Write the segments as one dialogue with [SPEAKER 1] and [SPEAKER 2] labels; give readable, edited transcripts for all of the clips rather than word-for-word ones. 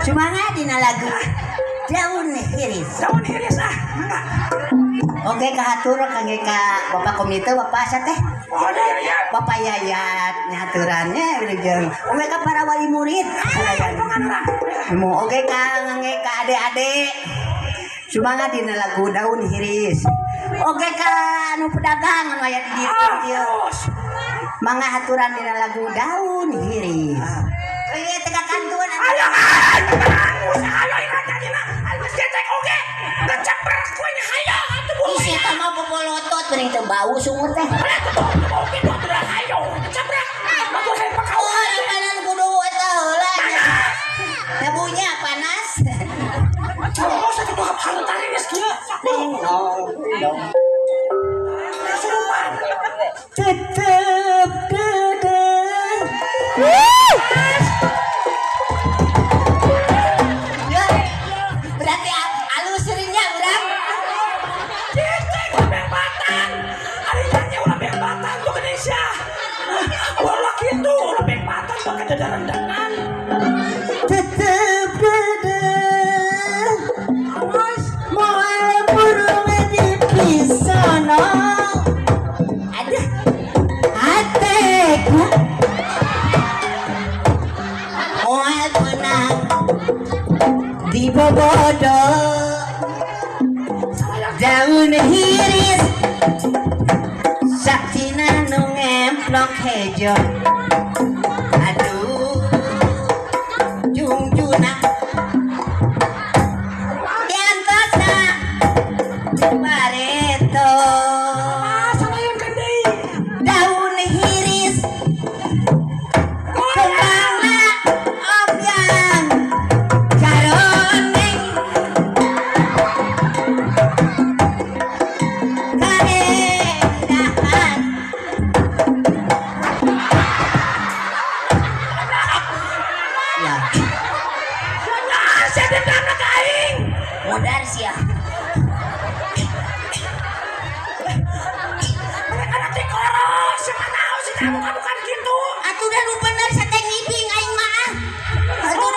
[SPEAKER 1] Semangat dina lagu daun hiris.
[SPEAKER 2] Daun hiris enggak.
[SPEAKER 1] Oke kahatur kangge ka Bapak komite Bapak asa teh.
[SPEAKER 2] Oh iya.
[SPEAKER 1] Bapak Yayat nyaturannya jeung oke ka para wali murid. Oke ka ngangge ka adik-adik. Semangat dina lagu daun hiris. Oke ka anu pedagang anu aya di dieu. Mangga haturan dina lagu daun hiris. Ieu teh kantun.
[SPEAKER 2] Ayo ayo ingatna. Ayo cetek oge. Ngecaprak we nya hayo atuh bu.
[SPEAKER 1] Isi teh mah bobolotot bening teu bau sungut teh.
[SPEAKER 2] Oke dokter hayo. Ngecaprak. Atuh hayo pakau.
[SPEAKER 1] Kanan kudu eta heula. Nyabunya panas.
[SPEAKER 2] Oh, satu tuh hal tadi nih sekian. Suruhan.
[SPEAKER 1] Tetep dedeng. Ya, berarti alus serinya berang.
[SPEAKER 2] Cicing ulah bebatan. Ari nyanyi ulah bebatan tuh Indonesia. Ulah gitu ulah bebatan pakai dadaran-dadaran.
[SPEAKER 1] Tetep dedeng. Moal burung di pisono. Aduh. Ateku. Moal menang di bobodo. Daun hiris saksina nu ngemplok hejo. Aduh jungjuna diantosna bareto
[SPEAKER 2] Salayan kan deui.
[SPEAKER 1] daun hiris kembangna obyang caroneng kaedahan ya
[SPEAKER 2] Nah, saya dendam na kaing.
[SPEAKER 1] modar sia
[SPEAKER 2] Mereka nanti koros, mana sih kamu bukan gitu.
[SPEAKER 1] atuh dah nu bener sateng ngiping aing mah atuh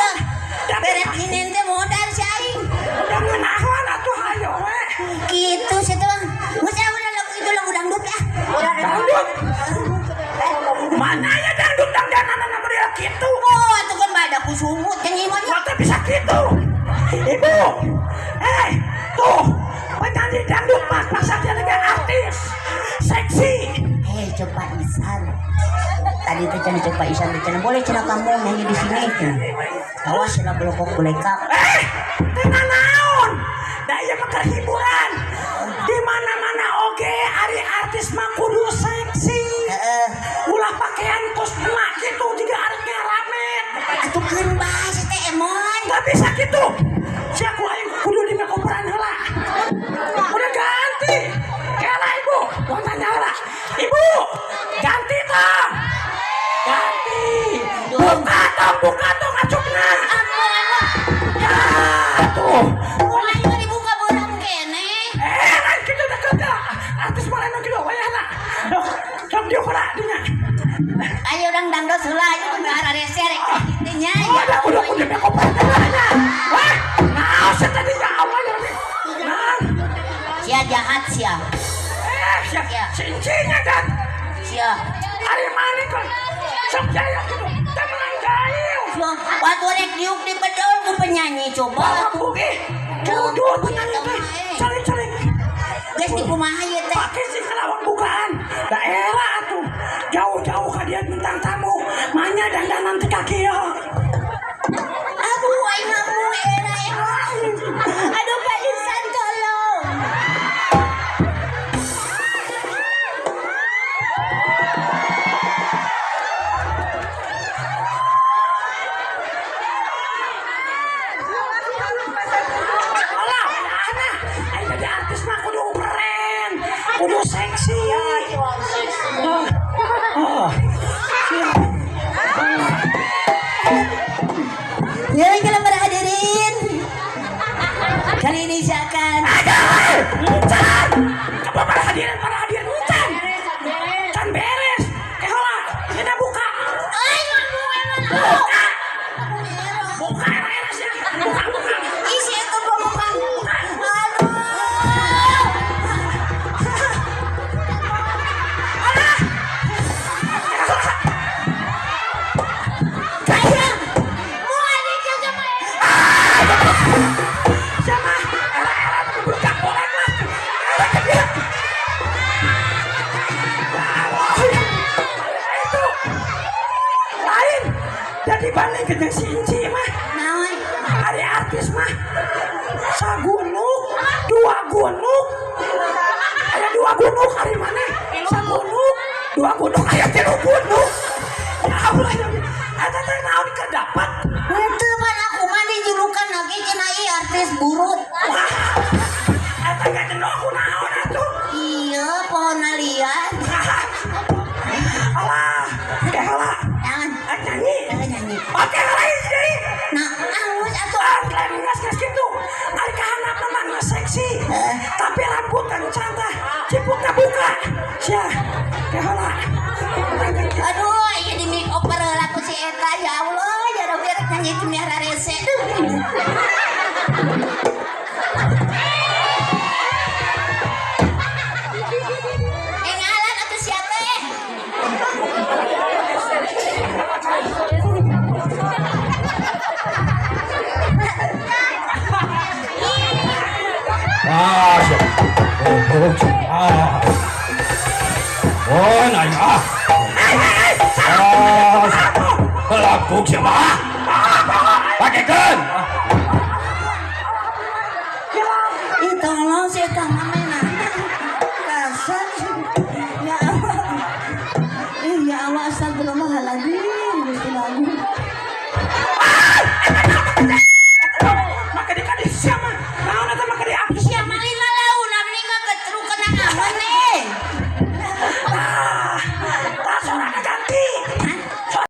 [SPEAKER 1] dah beret hinin teh modar si aing
[SPEAKER 2] Udah ngenahan atuh hayo we.
[SPEAKER 1] gitu sih tuh udah lagu itu lagu dangdut ya
[SPEAKER 2] Dangdut. Mana ya dangdut dangdanan model gitu.
[SPEAKER 1] oh atuh kan bada kusumut jeung ieu mah
[SPEAKER 2] Mata bisa gitu. Ibu. Tuh. Penyanyi dangdut mas masa dia lagi artis. Seksi.
[SPEAKER 1] coba isan tadi teh cenah coba isan teh cenah boleh cenah kamu nyanyi di sini cenah awas cenah blokok bolekak
[SPEAKER 2] Tengah naon. Da ieu mah keur hiburan. Di mana-mana oge ari artis mah kudu seksi.
[SPEAKER 1] heeh
[SPEAKER 2] Ulah pakaian kos emak gitu juga arek rame.
[SPEAKER 1] atuh keun bahas teh emon
[SPEAKER 2] Gak bisa gitu. Si aku aing kudu di makeoperan heula. Udah ganti. Kela ibu, mau tanya heula. Ibu, ganti tong. Ganti. Buka tong acukna. Ya, tuh.
[SPEAKER 1] mulai mah dibuka borang kene
[SPEAKER 2] Lain gitu dah kagak. Artis mana nu kieu we lah. Sok dieu heula dinya.
[SPEAKER 1] ayo urang dangdut heula ayo kumaha rese rek teh nyanyi
[SPEAKER 2] Udah kudu di makeoperan heula. Wah, naon sih tadi ya awal ya. Nah.
[SPEAKER 1] sia jahat sia
[SPEAKER 2] Cincinnya kan
[SPEAKER 1] sia
[SPEAKER 2] hari mana kan sok jaya gitu teman jaya
[SPEAKER 1] waktu rek diuk di bedol ku penyanyi coba
[SPEAKER 2] bugi duduk penyanyi teh cari
[SPEAKER 1] geus di kumaha ieu teh
[SPEAKER 2] pakai sih kelawak bukaan daerah tuh jauh-jauh kadian bintang tamu manya dandanan teh kaki ya
[SPEAKER 1] aduh aing ngamu era aduh Pak Ihsan tolong
[SPEAKER 2] alah anak ayo jadi artis mah kudu keren kudu seksi
[SPEAKER 1] ya kalau para hadirin kali ini saya akan
[SPEAKER 2] Can, kamu para hadirin Can, Can beres, heula, kita buka, buka era sih. jadi balik ke si Inci mah
[SPEAKER 1] naon
[SPEAKER 2] ada artis mah sagunuk dua gunuk ada dua gunuk hari mana sagunuk dua gunuk aya tilu gunuk ya Allah ada teh naon kedapat
[SPEAKER 1] itu pan aku mah dijulukan lagi cenah ieu artis burut
[SPEAKER 2] eta gak jenuh aku naon atuh
[SPEAKER 1] iya pohon liar
[SPEAKER 2] alah kehala
[SPEAKER 1] jangan
[SPEAKER 2] nyanyi
[SPEAKER 1] nyanyi
[SPEAKER 2] oke lah ini
[SPEAKER 1] nah alus atuh
[SPEAKER 2] lain ngas-ngas gitu ari kahanap mah nggak seksi tapi rambut kan cantik ciputnya buka sia kehala
[SPEAKER 1] aduh iya di make over laku si eta ya Allah ya Rabbi rek nyanyi itu miara rese ngalan atuh sia teh
[SPEAKER 3] Ah,